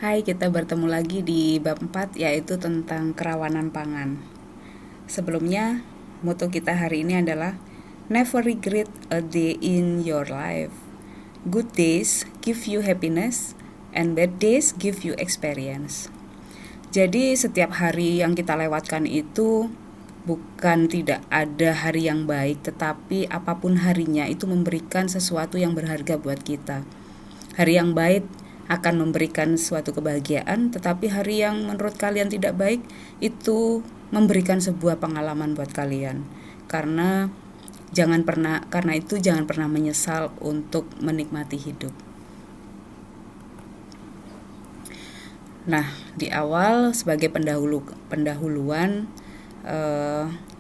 Hai, kita bertemu lagi di bab 4 yaitu tentang kerawanan pangan. Sebelumnya, moto kita hari ini adalah Never regret a day in your life. Good days give you happiness and bad days give you experience. Jadi setiap hari yang kita lewatkan itu bukan tidak ada hari yang baik, tetapi apapun harinya itu memberikan sesuatu yang berharga buat kita. Hari yang baik akan memberikan suatu kebahagiaan, tetapi hari yang menurut kalian tidak baik itu memberikan sebuah pengalaman buat kalian. Karena itu jangan pernah menyesal untuk menikmati hidup. Nah, di awal sebagai pendahuluan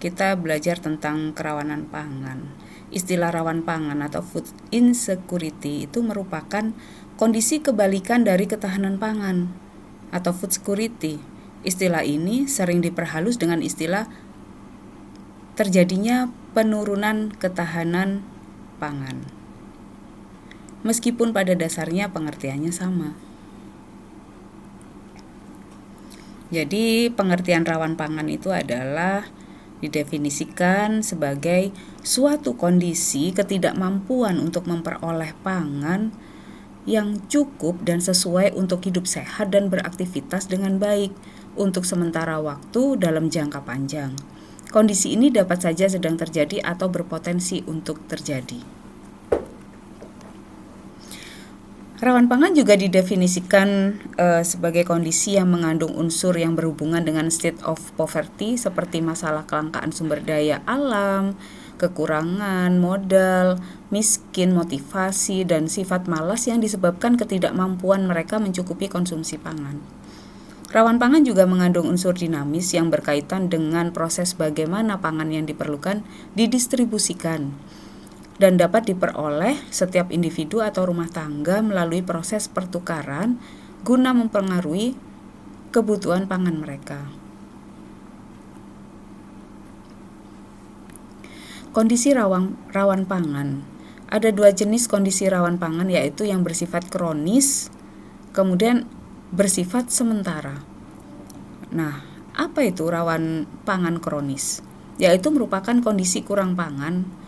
kita belajar tentang kerawanan pangan. Istilah rawan pangan atau food insecurity itu merupakan kondisi kebalikan dari ketahanan pangan atau food security. Istilah ini sering diperhalus dengan istilah terjadinya penurunan ketahanan pangan. Meskipun pada dasarnya pengertiannya sama. Jadi pengertian rawan pangan itu adalah didefinisikan sebagai suatu kondisi ketidakmampuan untuk memperoleh pangan yang cukup dan sesuai untuk hidup sehat dan beraktivitas dengan baik untuk sementara waktu dalam jangka panjang. Kondisi ini dapat saja sedang terjadi atau berpotensi untuk terjadi. Rawan pangan juga didefinisikan sebagai kondisi yang mengandung unsur yang berhubungan dengan state of poverty seperti masalah kelangkaan sumber daya alam, kekurangan modal, miskin, motivasi, dan sifat malas yang disebabkan ketidakmampuan mereka mencukupi konsumsi pangan. Rawan pangan juga mengandung unsur dinamis yang berkaitan dengan proses bagaimana pangan yang diperlukan didistribusikan dan dapat diperoleh setiap individu atau rumah tangga melalui proses pertukaran guna mempengaruhi kebutuhan pangan mereka. Kondisi rawan pangan. Ada dua jenis kondisi rawan pangan, yaitu yang bersifat kronis, kemudian bersifat sementara. Nah, apa itu rawan pangan kronis? Yaitu merupakan kondisi kurang pangan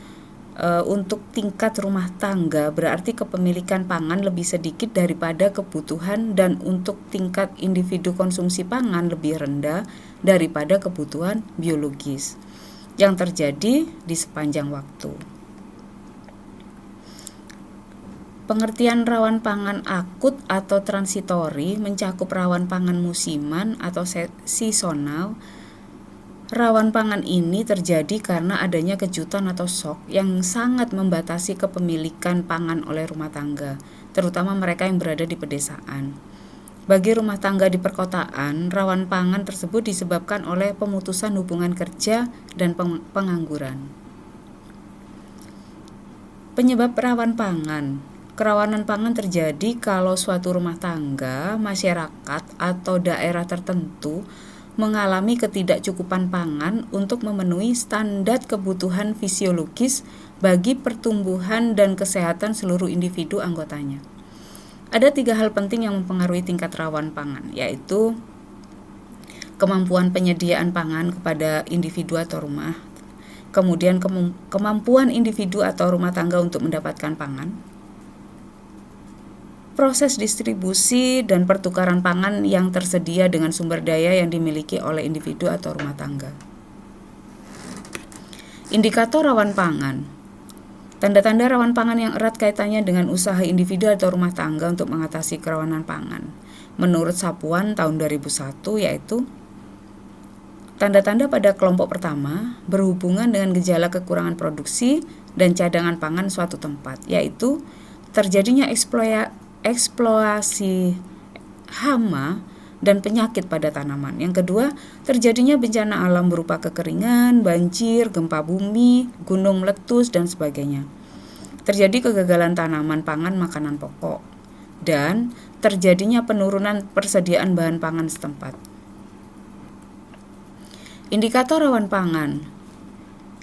untuk tingkat rumah tangga, berarti kepemilikan pangan lebih sedikit daripada kebutuhan, dan untuk tingkat individu konsumsi pangan lebih rendah daripada kebutuhan biologis yang terjadi di sepanjang waktu. Pengertian rawan pangan akut atau transitori mencakup rawan pangan musiman atau seasonal. Rawan pangan ini terjadi karena adanya kejutan atau shock yang sangat membatasi kepemilikan pangan oleh rumah tangga, terutama mereka yang berada di pedesaan. Bagi rumah tangga di perkotaan, rawan pangan tersebut disebabkan oleh pemutusan hubungan kerja dan pengangguran. Penyebab rawan pangan. Kerawanan pangan terjadi kalau suatu rumah tangga, masyarakat, atau daerah tertentu mengalami ketidakcukupan pangan untuk memenuhi standar kebutuhan fisiologis bagi pertumbuhan dan kesehatan seluruh individu anggotanya. Ada 3 hal penting yang mempengaruhi tingkat rawan pangan, yaitu kemampuan penyediaan pangan kepada individu atau rumah, kemudian kemampuan individu atau rumah tangga untuk mendapatkan pangan, proses distribusi dan pertukaran pangan yang tersedia dengan sumber daya yang dimiliki oleh individu atau rumah tangga. Indikator rawan pangan. Tanda-tanda rawan pangan yang erat kaitannya dengan usaha individu atau rumah tangga untuk mengatasi kerawanan pangan. Menurut Sapuan tahun 2001, yaitu tanda-tanda pada kelompok pertama berhubungan dengan gejala kekurangan produksi dan cadangan pangan suatu tempat, yaitu terjadinya eksploitasi hama dan penyakit pada tanaman. Yang kedua, terjadinya bencana alam berupa kekeringan, banjir, gempa bumi, gunung meletus, dan sebagainya. Terjadi kegagalan tanaman pangan makanan pokok, dan terjadinya penurunan persediaan bahan pangan setempat. Indikator rawan pangan.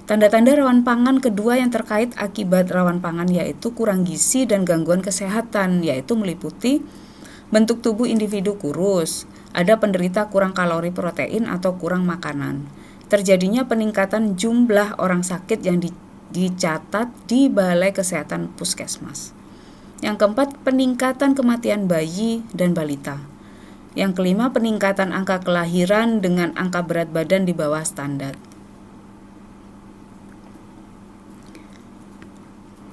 Tanda-tanda rawan pangan kedua yang terkait akibat rawan pangan yaitu kurang gizi dan gangguan kesehatan, yaitu meliputi Bentuk tubuh individu kurus, ada penderita kurang kalori protein atau kurang makanan. Terjadinya peningkatan jumlah orang sakit yang dicatat di Balai Kesehatan Puskesmas. Yang keempat, peningkatan kematian bayi dan balita. Yang kelima, peningkatan angka kelahiran dengan angka berat badan di bawah standar.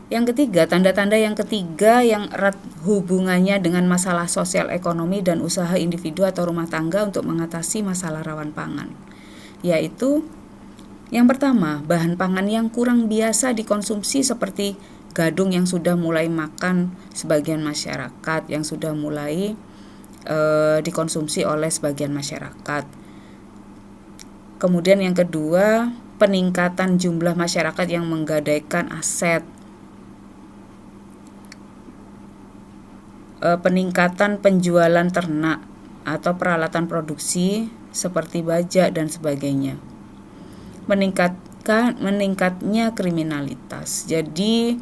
Yang ketiga, tanda-tanda yang ketiga yang erat hubungannya dengan masalah sosial ekonomi dan usaha individu atau rumah tangga untuk mengatasi masalah rawan pangan, yaitu yang pertama, bahan pangan yang kurang biasa dikonsumsi seperti gadung yang sudah mulai makan sebagian masyarakat, yang sudah mulai dikonsumsi oleh sebagian masyarakat. Kemudian yang kedua, peningkatan jumlah masyarakat yang menggadaikan aset, peningkatan penjualan ternak atau peralatan produksi seperti bajak dan sebagainya. Meningkatnya kriminalitas. Jadi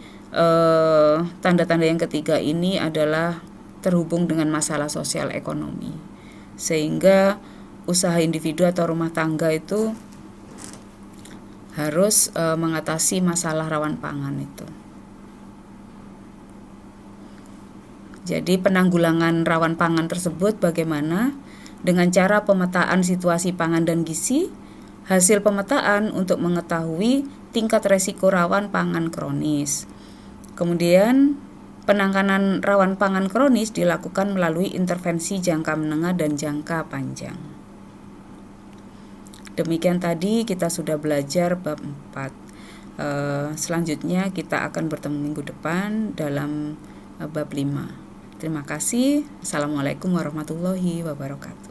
tanda-tanda yang ketiga ini adalah terhubung dengan masalah sosial ekonomi, sehingga usaha individu atau rumah tangga itu harus mengatasi masalah rawan pangan itu. Jadi penanggulangan rawan pangan tersebut bagaimana? Dengan cara pemetaan situasi pangan dan gizi, hasil pemetaan untuk mengetahui tingkat resiko rawan pangan kronis. Kemudian penanganan rawan pangan kronis dilakukan melalui intervensi jangka menengah dan jangka panjang. Demikian tadi kita sudah belajar bab 4. Selanjutnya kita akan bertemu minggu depan dalam bab 5. Terima kasih. Assalamualaikum warahmatullahi wabarakatuh.